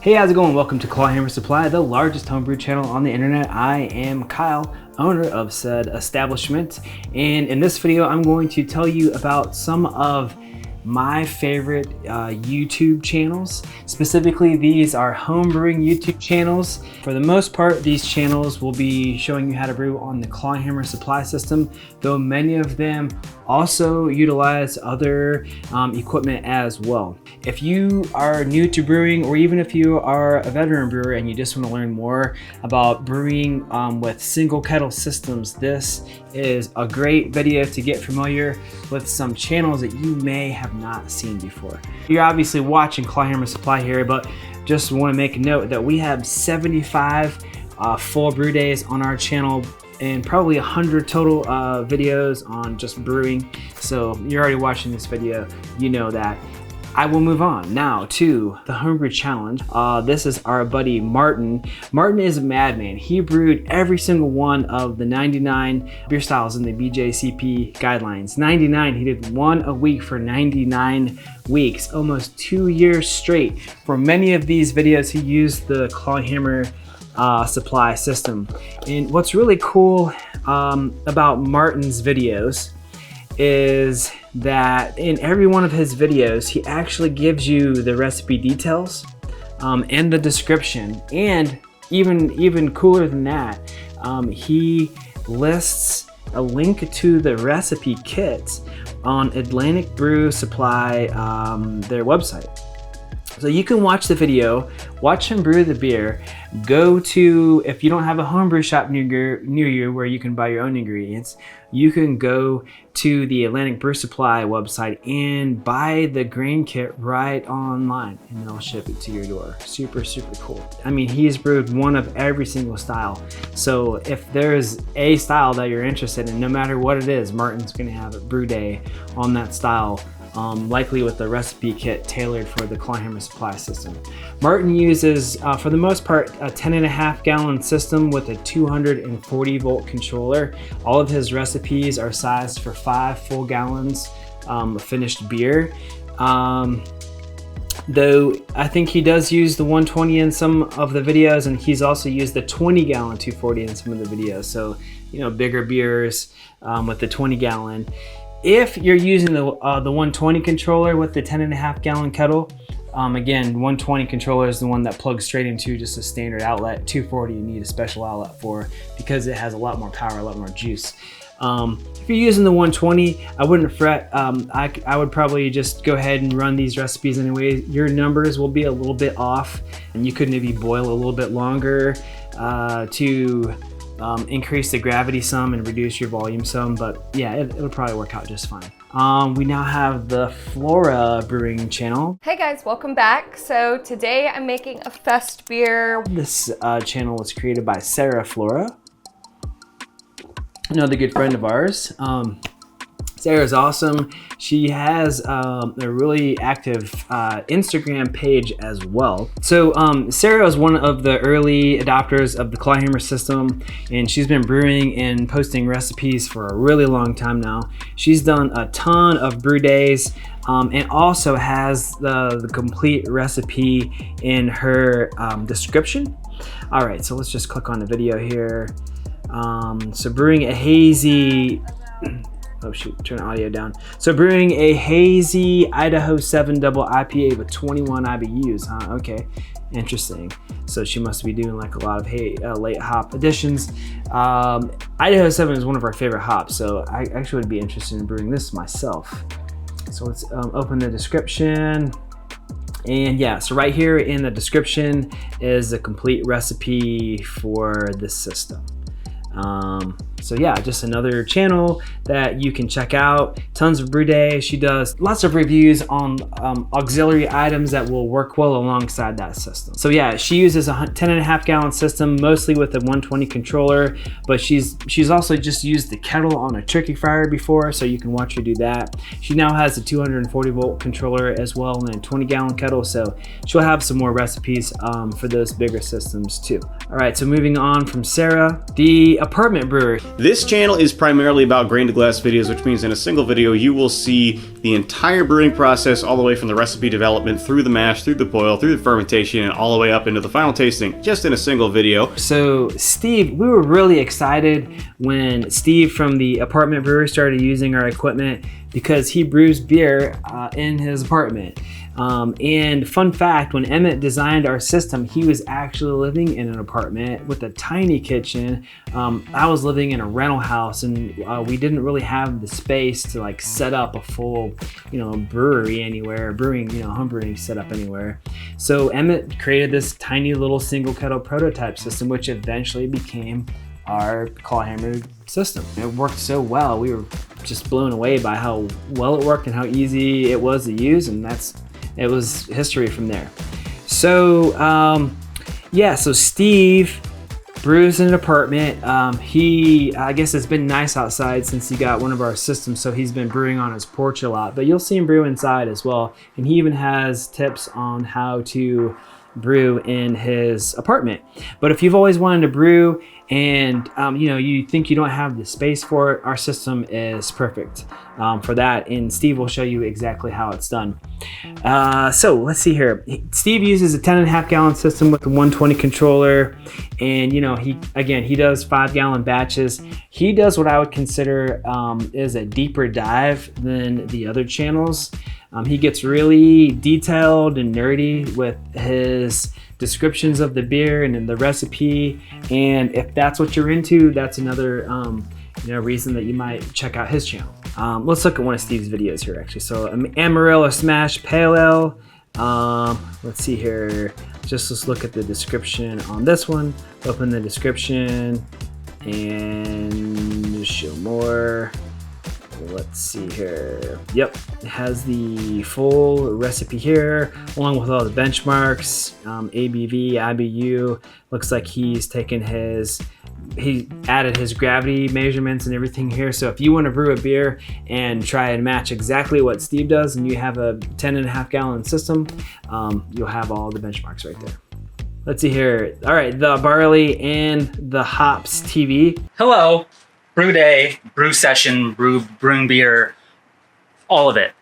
Hey, how's it going? Welcome to Clawhammer Supply, the largest homebrew channel on the internet. I am Kyle, owner of said establishment, and in this video I'm going to tell you about some of my favorite YouTube channels. Specifically, these are homebrewing YouTube channels. For the most part, these channels will be showing you how to brew on the Clawhammer Supply system, though many of them also utilize other equipment as well. If you are new to brewing, or even if you are a veteran brewer and you just want to learn more about brewing with single kettle systems, this is a great video to get familiar with some channels that you may have not seen before. You're obviously watching Clawhammer Supply here, but just want to make a note that we have 75 full brew days on our channel and probably 100 total videos on just brewing. So you're already watching this video, you know that. I will move on now to the homebrew challenge. This is our buddy Martin. Martin is a madman. He brewed every single one of the 99 beer styles in the BJCP guidelines. 99, he did one a week for 99 weeks, almost 2 years straight. For many of these videos, he used the Clawhammer Supply system. And what's really cool about Martin's videos is that in every one of his videos, he actually gives you the recipe details and the description. And even cooler than that, he lists a link to the recipe kits on Atlantic Brew Supply, their website. So you can watch the video, watch him brew the beer, go to, if you don't have a homebrew shop near you where you can buy your own ingredients, you can go to the Atlantic Brew Supply website and buy the grain kit right online, and they'll ship it to your door. Super, super cool. I mean, he's brewed one of every single style. So if there's a style that you're interested in, no matter what it is, Martin's gonna have a brew day on that style. Likely with the recipe kit tailored for the Clawhammer Supply system. Martin uses, for the most part, a 10.5 gallon system with a 240 volt controller. All of his recipes are sized for 5 full gallons of finished beer. Though I think he does use the 120 in some of the videos, and he's also used the 20 gallon 240 in some of the videos. So, you know, bigger beers with the 20 gallon. If you're using the 120 controller with the 10.5 gallon kettle, again, 120 controller is the one that plugs straight into just a standard outlet. 240 you need a special outlet for because it has a lot more power, a lot more juice. If you're using the 120, I wouldn't fret. I would probably just go ahead and run these recipes anyway. Your numbers will be a little bit off, and you could maybe boil a little bit longer to increase the gravity some and reduce your volume some, but yeah, it'll probably work out just fine. We now have the Flora Brewing channel. Hey guys, welcome back. So today I'm making a fest beer. This channel was created by Flora, another good friend of ours. Sarah's awesome. She has a really active Instagram page as well. So Sarah is one of the early adopters of the Clawhammer system, and she's been brewing and posting recipes for a really long time now. She's done a ton of brew days and also has the complete recipe in her description. All right, so let's just click on the video here. So brewing a hazy, oh shoot, turn the audio down. So brewing a hazy Idaho 7 double IPA with 21 IBUs, huh? Okay, interesting. So she must be doing like a lot of late hop additions. Idaho 7 is one of our favorite hops, so I actually would be interested in brewing this myself. So let's open the description. And yeah, so right here in the description is the complete recipe for this system. So yeah, just another channel that you can check out. Tons of brew day. She does lots of reviews on auxiliary items that will work well alongside that system. So yeah, she uses a 10.5 gallon system, mostly with a 120 controller, but she's also just used the kettle on a turkey fryer before, so you can watch her do that. She now has a 240 volt controller as well and a 20 gallon kettle, so she'll have some more recipes for those bigger systems too. All right, so moving on from Sarah, the Apartment Brewery. This channel is primarily about grain to glass videos, which means in a single video you will see the entire brewing process all the way from the recipe development through the mash, through the boil, through the fermentation, and all the way up into the final tasting, just in a single video. So Steve, we were really excited when Steve from the Apartment Brewery started using our equipment because he brews beer in his apartment. And fun fact, when Emmett designed our system, he was actually living in an apartment with a tiny kitchen. I was living in a rental house, and we didn't really have the space to like set up a full, brewery anywhere, home brewing setup anywhere. So Emmett created this tiny little single kettle prototype system, which eventually became our clawhammer system. It worked so well. We were just blown away by how well it worked and how easy it was to use, and it was history from there. So so Steve brews in an apartment. I guess it's been nice outside since he got one of our systems, so he's been brewing on his porch a lot, but you'll see him brew inside as well. And he even has tips on how to brew in his apartment. But if you've always wanted to brew and you think you don't have the space for it, our system is perfect for that, and Steve will show you exactly how it's done. So let's see here. Steve uses a 10.5 gallon system with a 120 controller, and he does 5 gallon batches. He does what I would consider is a deeper dive than the other channels. He gets really detailed and nerdy with his descriptions of the beer and the recipe, and if that's what you're into, that's another reason that you might check out his channel. Let's look at one of Steve's videos here actually. So Amarillo Smash Pale Ale. Let's see here. Let's look at the description on this one. Open the description and show more. Let's see here. Yep, it has the full recipe here, along with all the benchmarks, ABV, IBU. Looks like he added his gravity measurements and everything here. So if you want to brew a beer and try and match exactly what Steve does, and you have a 10.5 gallon system, you'll have all the benchmarks right there. Let's see here. All right, the barley and the hops TV. Hello. Brew day, brew session, brewing beer, all of it.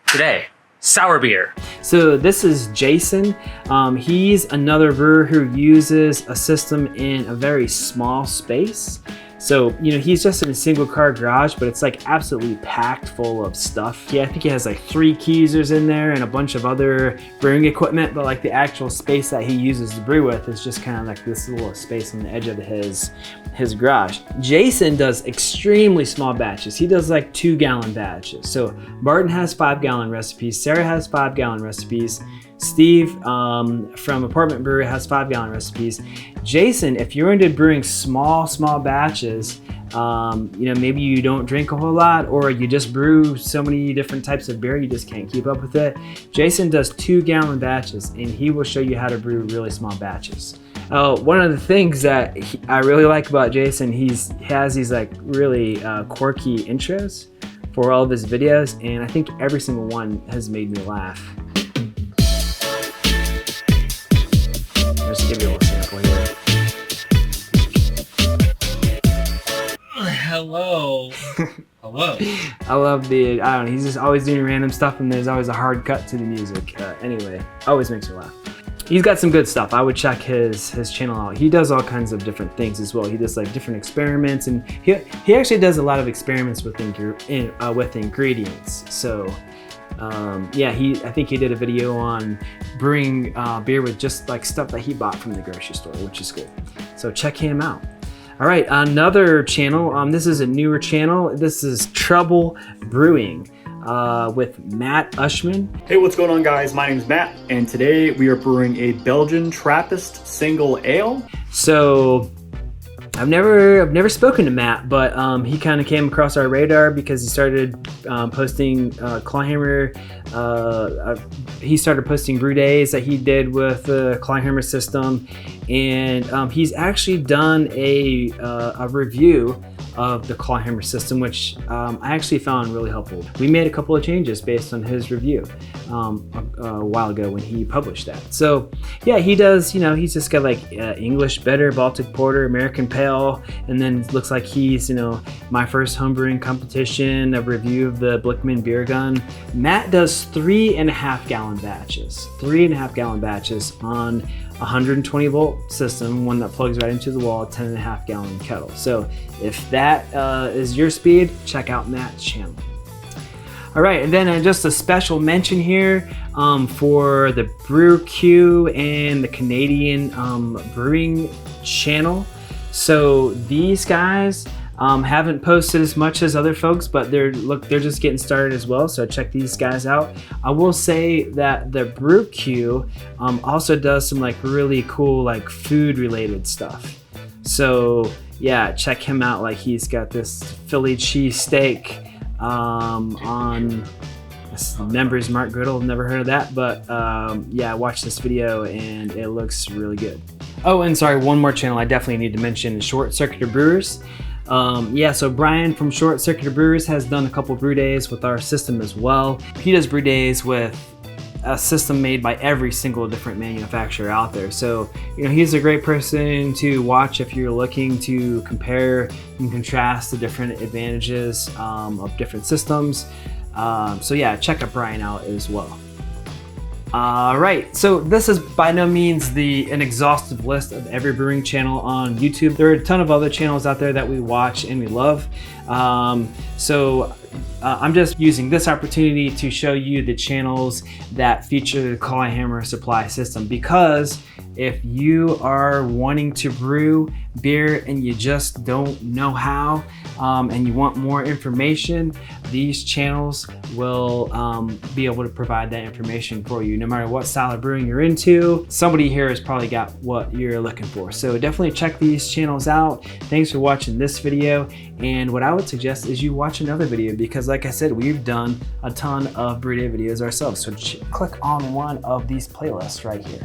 Today, sour beer. So this is Jason. He's another brewer who uses a system in a very small space. So, he's just in a single car garage, but it's like absolutely packed full of stuff. Yeah, I think he has like 3 keezers in there and a bunch of other brewing equipment, but like the actual space that he uses to brew with is just kind of like this little space on the edge of his garage. Jason does extremely small batches. He does like 2 gallon batches. So Barton has 5 gallon recipes. Sarah has 5 gallon recipes. Steve from Apartment Brewery has 5 gallon recipes. Jason, if you're into brewing small batches, maybe you don't drink a whole lot, or you just brew so many different types of beer you just can't keep up with it. Jason does 2 gallon batches, and he will show you how to brew really small batches. One of the things that I really like about Jason, he has these like really quirky intros for all of his videos, and I think every single one has made me laugh. Just give you a little sample here. Hello. Hello. I love he's just always doing random stuff, and there's always a hard cut to the music. Anyway, always makes me laugh. He's got some good stuff. I would check his channel out. He does all kinds of different things as well. He does like different experiments, and he actually does a lot of experiments with ingredients. So I think he did a video on brewing beer with just like stuff that he bought from the grocery store, which is cool. So check him out. All right, another channel. This is a newer channel. This is Trouble Brewing with Matt Ushman. Hey, what's going on, guys? My name's Matt, and today we are brewing a Belgian Trappist single ale. So I've never spoken to Matt, but he kind of came across our radar because he started posting Clawhammer. He started posting brew days that he did with the Clawhammer system, and he's actually done a review of the claw hammer system, which I actually found really helpful. We made a couple of changes based on his review a while ago when he published that. So yeah, he does, you know, he's just got like English Bitter, Baltic Porter, American Pale, and then it looks like he's, you know, my first homebrewing competition, a review of the Blickman beer gun. Matt does 3.5 gallon batches, 3.5 gallon batches on 120 volt system, one that plugs right into the wall, 10.5 gallon kettle. So if that is your speed, check out Matt's channel. All right, and then just a special mention here for the Brew Q and the Canadian Brewing channel. So these guys haven't posted as much as other folks, but they're just getting started as well. So check these guys out. I will say that the Brew Q also does some like really cool like food related stuff. So yeah, check him out. Like he's got this Philly cheese steak on Members Mark Griddle. Never heard of that, but yeah, I watched this video and it looks really good. Oh, and sorry, one more channel I definitely need to mention, Short Circuit Brewers. Yeah, so Brian from Short Circuit Brewers has done a couple brew days with our system as well. He does brew days with a system made by every single different manufacturer out there. So, you know, he's a great person to watch if you're looking to compare and contrast the different advantages of different systems. So yeah, check out Brian out as well. All right, so this is by no means an exhaustive list of every brewing channel on YouTube. There are a ton of other channels out there that we watch and we love. I'm just using this opportunity to show you the channels that feature the claw hammer supply system, because if you are wanting to brew beer and you just don't know how and you want more information, these channels will be able to provide that information for you. No matter what style of brewing you're into, somebody here has probably got what you're looking for. So definitely check these channels out. Thanks for watching this video. And what I would suggest is you watch another video, because like I said, we've done a ton of brew day videos ourselves. So click on one of these playlists right here.